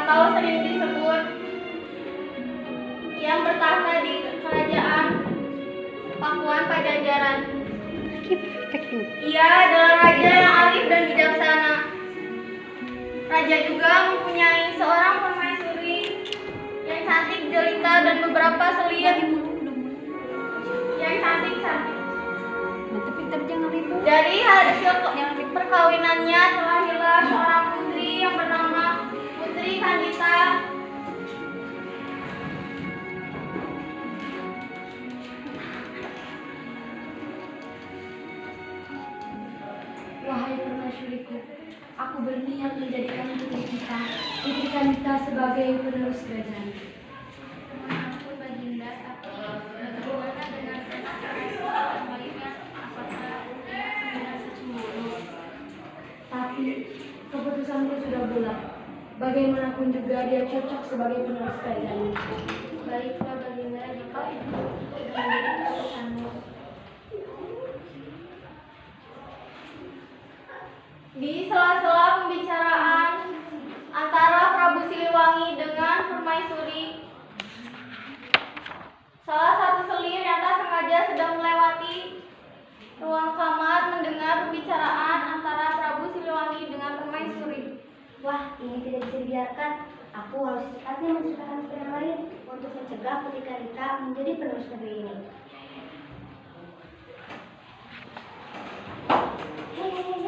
atau sering disebut yang bertahta di kerajaan Pakuan Pajajaran. Ia adalah raja yang arif dan bijaksana. Raja juga mempunyai seorang permaisuri yang cantik jelita dan beberapa selir yang cantik-cantik. Dari hasil perkawinannya terlahirlah seorang putri yang bernama Putri Kandita. Wahai permaisuriku, aku berniat menjadikan Putri Kandita sebagai penerus kerajaan. Ampun Baginda, tapi bagaimana dengan sebaliknya? Apakah ia merasa cemburu? Tapi keputusanku sudah bulat. Bagaimanapun juga dia cocok sebagai penerus kerajaan. Baiklah Baginda, jika itu menjadi keputusanmu. Di sela-sela pembicaraan antara Prabu Siliwangi dengan permaisuri, salah satu selir yang tak sengaja sedang melewati ruang kamar mendengar pembicaraan antara Prabu Siliwangi dengan permaisuri. Wah, ini tidak bisa dibiarkan. Aku harus secepatnya menceritakan ke yang lain untuk mencegah Putri Kandita menjadi penerus negeri ini. Hei.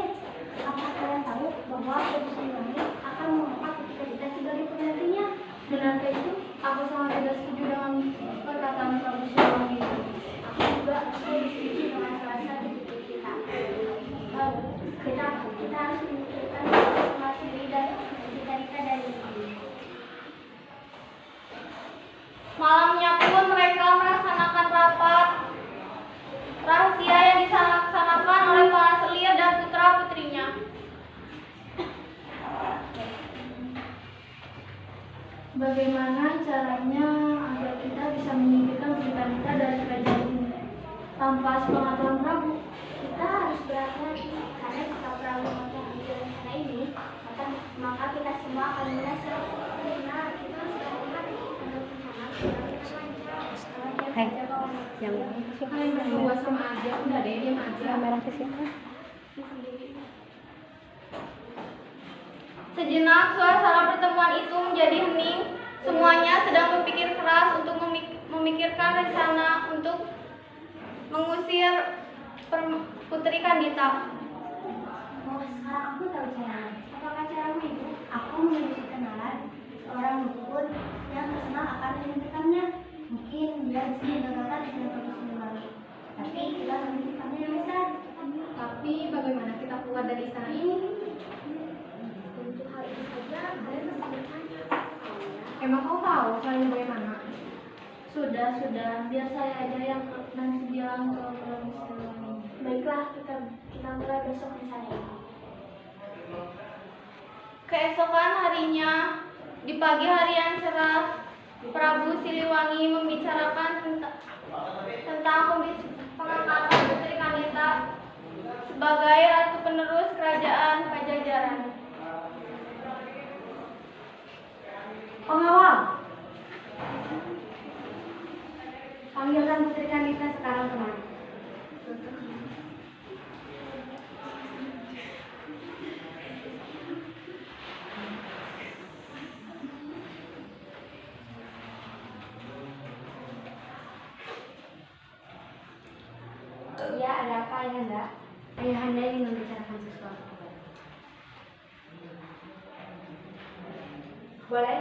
Apakah kalian tahu bahwa Prabu Siliwangi akan mengangkat Putri Kandita sebagai penggantinya? Benarkah itu? Aku sangat tidak setuju dengan perkataan Prabu Siliwangi itu. Aku juga tidak setuju dengan salah satu putri kita. Kita harus menyingkirkan permaisuri dan Putri Kandita dari sini. Malamnya pun mereka melaksanakan rapat rahasia yang dilaksanakan oleh para selir dan putra-putrinya. Bagaimana caranya agar kita bisa menyingkirkan Putri Kandita dari kerajaan ini tanpa sepengetahuan Prabu? Kita harus berhati-hati karena jika Prabu mengambil rencana ini, maka kita semua akan binasa. Karena kita harus berhati-hati untuk rencana kita lancar. Kalian berdua sama aja, udah deh, diam aja. Merah ke siapa? Sejenak suasana pertemuan itu menjadi hening. Semuanya sedang berpikir keras untuk memikirkan rencana untuk mengusir Putri Kandita. Oh, sekarang aku tahu caranya. Apakah caramu itu? Aku memiliki kenalan seorang dukun yang terkenal akan menyingkirkannya. Mungkin dia bisa menggagalkan rencana Prabu Siliwangi. Tapi kita memilikinya yang besar. Tapi bagaimana kita keluar dari istana ini? Untuk hal itu saja, kalian mesti bertanya. Emang kau tahu caranya bagaimana? Sudah, biar saya aja yang nanti bilang ke Prabu Siliwangi. Baiklah, kita mulai besok rencana ini. Keesokan harinya, di pagi hari yang cerah, Prabu Siliwangi membicarakan tentang pengangkatan Putri Kandita sebagai ratu penerus kerajaan Pajajaran. Pengawal, panggilkan Putri Kandita sekarang kemari. Ya, ada apa Ayahanda? Ayahanda ingin membicarakan sesuatu. Boleh?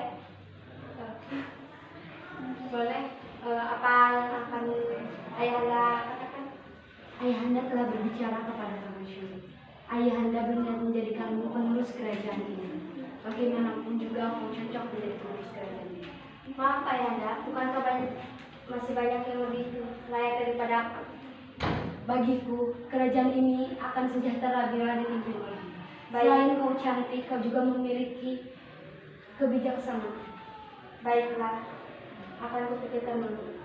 Boleh? Apa yang akan Ayahanda katakan? Ayahanda telah berbicara kepada permaisuri. Ayahanda berniat menjadikanmu penerus kerajaan ini. Bagaimanapun juga kau cocok menjadi penerus kerajaan ini. Maaf Ayahanda, bukankah masih banyak yang lebih layak daripada aku? Bagiku, kerajaan ini akan sejahtera bila dipimpin oleh. Baik. Selain kau cantik, kau juga memiliki kebijaksanaan. Baiklah, akan kupikirkan dulu.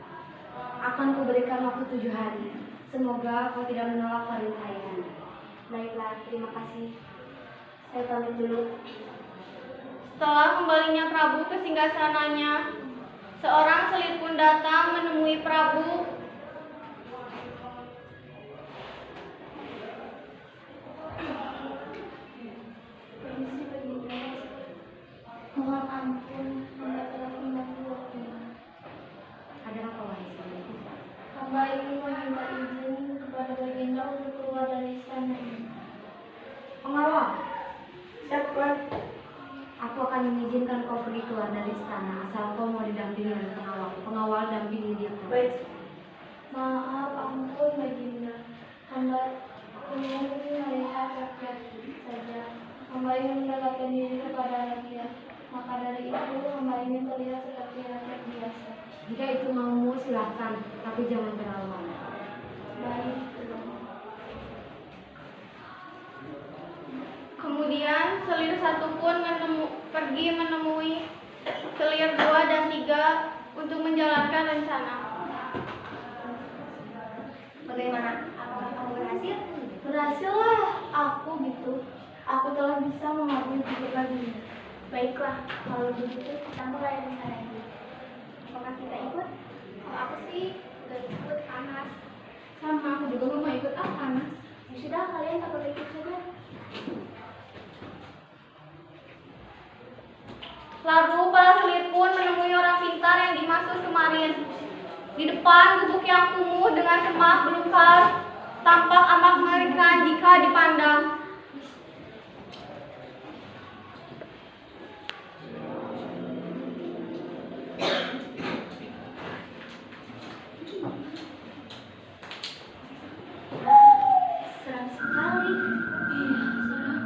Akan kuberikan waktu 7 hari. Semoga kau tidak menolak perintah Ayahanda. Baiklah, terima kasih. Saya pamit dulu. Setelah kembalinya Prabu ke singgasananya, seorang selir pun datang menemui Prabu. Permisi Baginda. Mohon ampun, hamba telah mengganggu waktunya. Ada apa wahai selir? Hamba ingin meminta izin kepada Baginda untuk keluar dari istana ini. Pengawal, siapa? Aku akan mengizinkan kau pergi keluar dari istana asal kau mau didampingi oleh pengawal. Pengawal dampingi dia. Baik. Maaf, ampun Baginda. Hamba ingin melihat rakyat saja. Hamba ingin mendekatkan diri kepada rakyat. Maka dari itu, hamba ingin terlihat seperti rakyat biasa. Jika itu maumu silahkan, tapi jangan terlalu lama. Baik. Kemudian selir satu pun pergi menemui selir 2 dan 3 untuk menjalankan rencana. Bagaimana? Apakah kamu berhasil? Berhasillah aku gitu. Aku telah bisa mengambil tiket Baginda. Baiklah, kalau begitu kita mulai rencana ini. Apakah kita ikut? Kalau aku sih udah ikut Anas. Sama, aku juga mau ikut Anas. Ya sudah, kalian takut ikut saja. Lalu para selir pun menemui orang pintar yang dimaksud kemarin. Di depan gubuk yang kumuh dengan semak belukar, tampak amat mengerikan jika dipandang. Seram sekali. Iya, serem.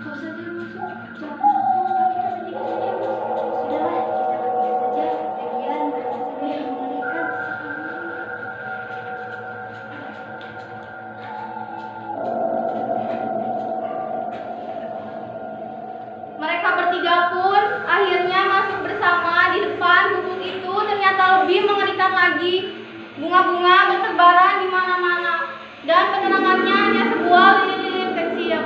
Kau saja masuk. Jangan sampai kita bertiga saja. Sudahlah, kita bertiga saja. Lagian mereka sudah mengerikan. Mereka bertiga pun akhirnya masuk bersama. Di depan gubuk itu ternyata lebih mengerikan lagi. Bunga-bunga bertebaran di mana-mana dan penerangannya hanya sebuah lilin-lilin kecil.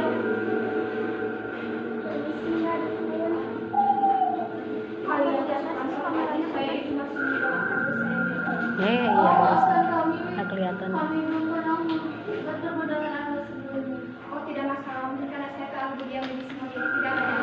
Kalian jangan masuk kamar lagi. Saya itu masih di bawah kabel saya. Iya, Maafkan kami. nggak kelihatan. Kami memang bertemu dengan Anda sebelumnya. Oh, tidak masalah. Mungkin karena saya terlalu berdiam di sini. Jadi tidak ada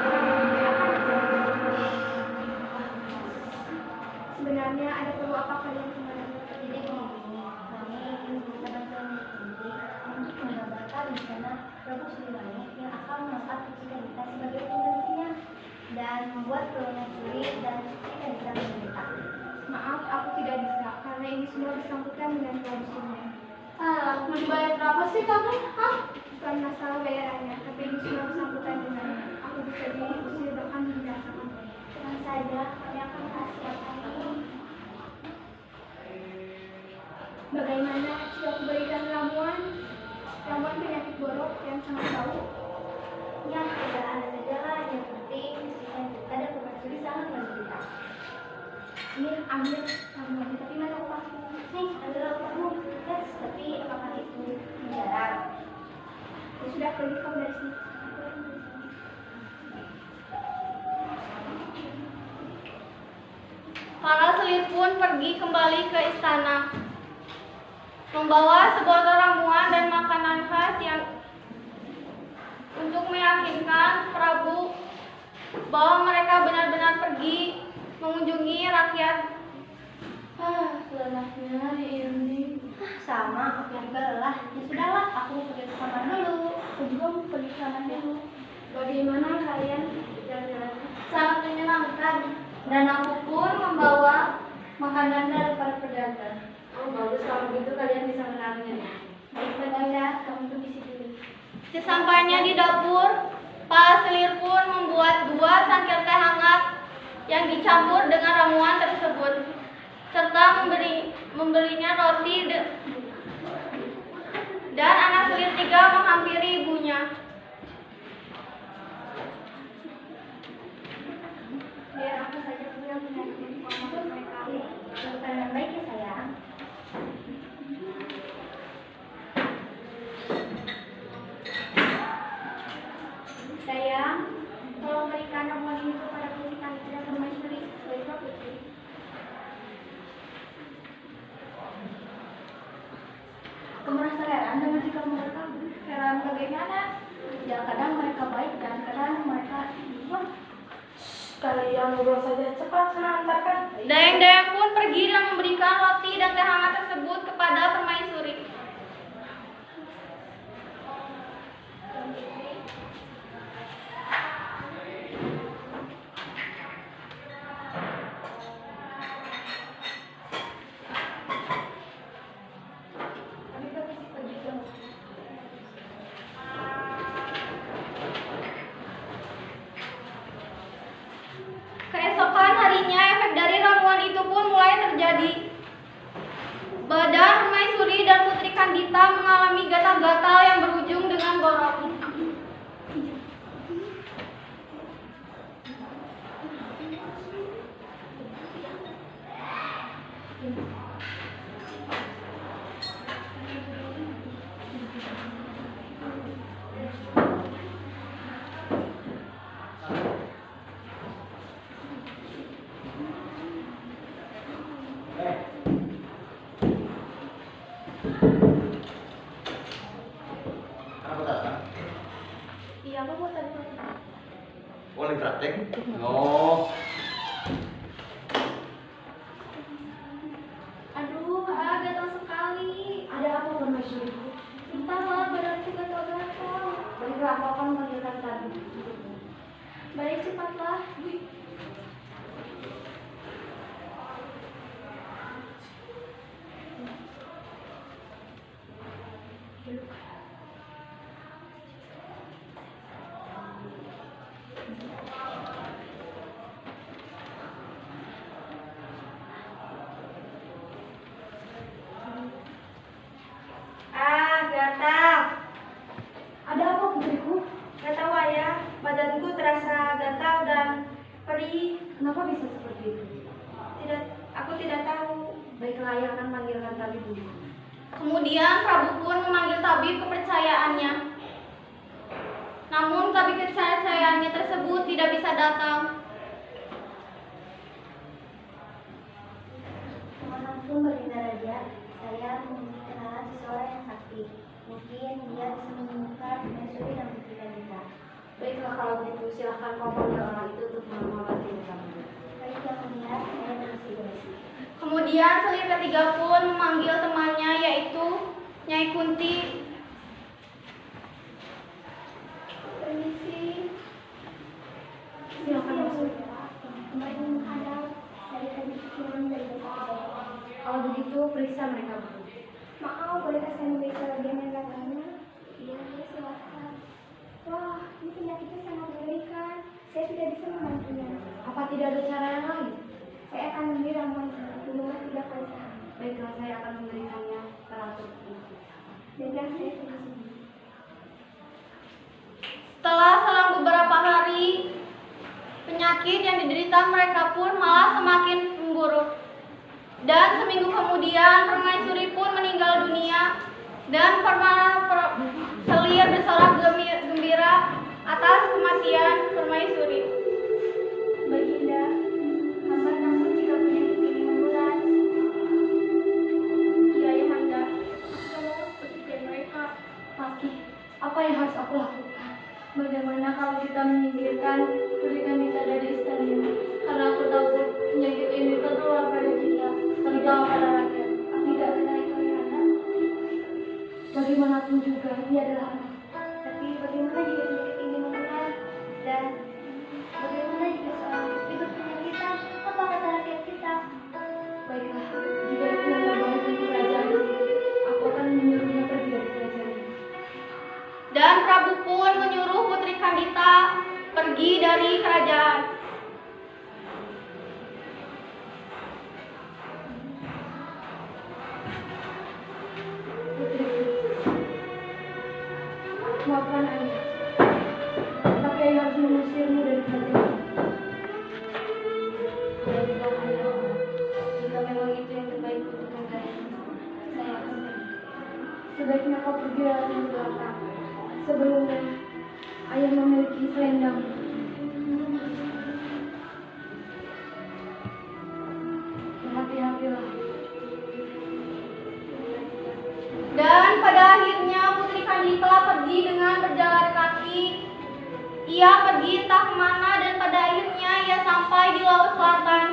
sebenarnya ada perlu apa kalian kemarin? Jadi begini, kami ingin meminta bantuan penting untuk mengabarkan di sana Prabu Siliwangi yang akan mengangkat Pucika Gita sebagai penggantinya dan membuat perundang sulit dan Pucika Gita menderita. Maaf, aku tidak bisa karena ini semua bersangkutan dengan tradisinya. Mau dibayar berapa sih kamu? Bukan masalah bayarannya, tapi ini semua bersangkutan dengan aku bisa diusir bahkan dibinasakan. Tenang saja, kami akan kasih apa ini. Bagaimana jika aku berikan ramuan penyakit borok yang sangat bau? Ya, tidak ada saja lah. Yang penting Pucika Gita dan permaisuri sangat menderita. Ini ambil ramuannya, tapi mana upahku? Nih, ambil kamu. Yes, tapi apakah itu mujarab? Ya sudah, pergi kamu dari sini. Para selir pun pergi kembali ke istana, membawa sebotol ramuan dan makanan khas yang untuk meyakinkan Prabu bahwa mereka benar-benar pergi mengunjungi rakyat. Lelahnya hari ini. Sama, aku juga lelah. Ya sudahlah, aku pergi ke kamar dulu. Aku juga mau pergi ke kamar dulu. Bagaimana kalian jalan-jalan? Sangat menyenangkan, dan aku pun membawa makanan dari para pedagang. Oh bagus, kalau begitu kalian bisa menariknya. Baik Baginda, kamu tunggu di situ. Sesampainya di dapur, para selir pun membuat 2 cangkir teh hangat yang dicampur dengan ramuan tersebut, serta memberinya roti dan anak selir 3 menghampiri ibunya. Biar aku saja pulang mengajarkan pemahaman mereka. Lakukan yang baik ya sayang. Sayang, tolong berikan ramuan ini kepada Aku merasa heran dengan sikap mereka. Heran bagaimana? Ya kadang mereka baik dan kadang mereka Kalian ngobrol saja, cepat sana antarkan. Dayang-dayang pun pergi dan memberikan roti dan teh hangat tersebut kepada permaisuri. Keesokan harinya, efek dari ramuan itu pun mulai terjadi. Badan permaisuri dan Putri Kandita mengalami gatal-gatal yang berujung dengan borok. Kenapa datang? iya apa buat tadi? Boleh praktek? Oh, Aduh, gatal sekali. Ada apa permaisuri? Entahlah, badanku gatal-gatal. Baiklah, aku akan memanggilkan tadi. Baik, cepatlah. Gatal. Ada apa putriku? Gak tahu ayah, badanku terasa gatal dan perih. Kenapa bisa seperti itu? Aku tidak tahu. Baiklah, ayah akan panggilkan tabib dulu. Kemudian Prabu pun memanggil tabib kepercayaannya. Namun tabib kepercayaannya tersebut tidak bisa datang. Mohon ampun Baginda Raja, saya memiliki kenalan seseorang yang sakti. Mungkin dia bisa menemukan permaisuri dan Putri Kandita. Baiklah, kalau begitu silahkan kau panggil orang itu untuk mengobati lukamu. Baik yang mulia, saya berhasil. Kemudian Selir ketiga pun memanggil temannya, yaitu Nyai Kunti. Permisi. Silahkan masuk. Kemarin menghadap, saya tadi pikiran dari bapak. Kalau begitu periksa mereka dulu. Maaf, bolehkah saya memeriksa bagian yang lainnya? Iya, silakan. Wah, ini penyakitnya sangat mengerikan. Saya tidak bisa membantunya. Apa tidak ada cara yang lain? Saya akan memberi ramuan minuman 3 kali sehari. Baiklah, saya akan memberikannya teratur. Baiklah, saya permisi. Setelah selang beberapa hari, penyakit yang diderita mereka pun malah semakin memburuk. Dan seminggu kemudian permaisuri pun meninggal dunia dan Selir bersorak gembira atas kematian permaisuri. Baginda, hamba takut jika penyakit ini menular. Iya, ya Handa. Aku tak mau seperti mereka. Pasti, apa yang harus aku lakukan? Bagaimana kalau kita menyingkirkan Putri Kandita dari istana ini? Karena aku takut penyakit ini tertular pada kita, terutama pada rakyat. Tidak benar itu ya Handa. Bagaimanapun juga, dia adalah anak. Tapi bagaimana jika penyakit ini menular? Dan bagaimana jika seorang putri berpenyakitan? Apa kata rakyat kita? Baiklah, jika itu yang terbaik untuk kerajaan ini, aku akan menyuruhnya pergi dari kerajaan ini. Dan Prabu pun menyuruh Putri Kandita pergi dari kerajaan. Maafkan ayah, tapi ayah harus mengusirmu dari kerajaan. Baiklah, ayah. Jika memang itu yang terbaik untuk negara ini, saya akan pergi. Sebaiknya kau pergi lewat yang belakang. Sebelumnya, ayah memiliki selendang. Berhati-hatilah. Dan Kandita pergi dengan berjalan kaki. Ia pergi entah kemana dan pada akhirnya ia sampai di laut selatan.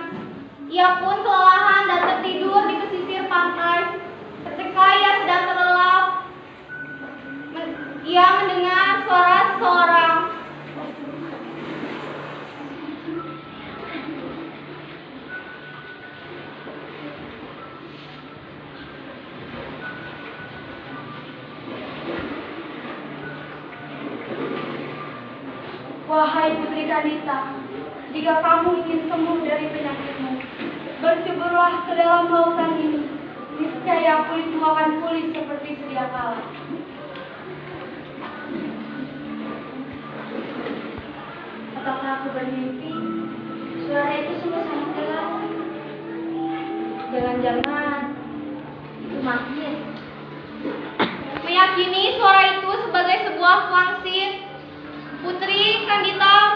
Ia pun kelelahan dan tertidur di pesisir pantai. Ketika ia sedang terlelap, ia mendengar suara seseorang. Wahai Putri Kandita, jika kamu ingin sembuh dari penyakitmu, berceburlah ke dalam lautan ini. Niscaya kulitmu akan pulih seperti sedia kala. Apakah aku bermimpi? Suara itu sungguh sangat jelas. Jangan-jangan itu Makin. Meyakini suara itu sebagai sebuah wangsit, Putri Kandita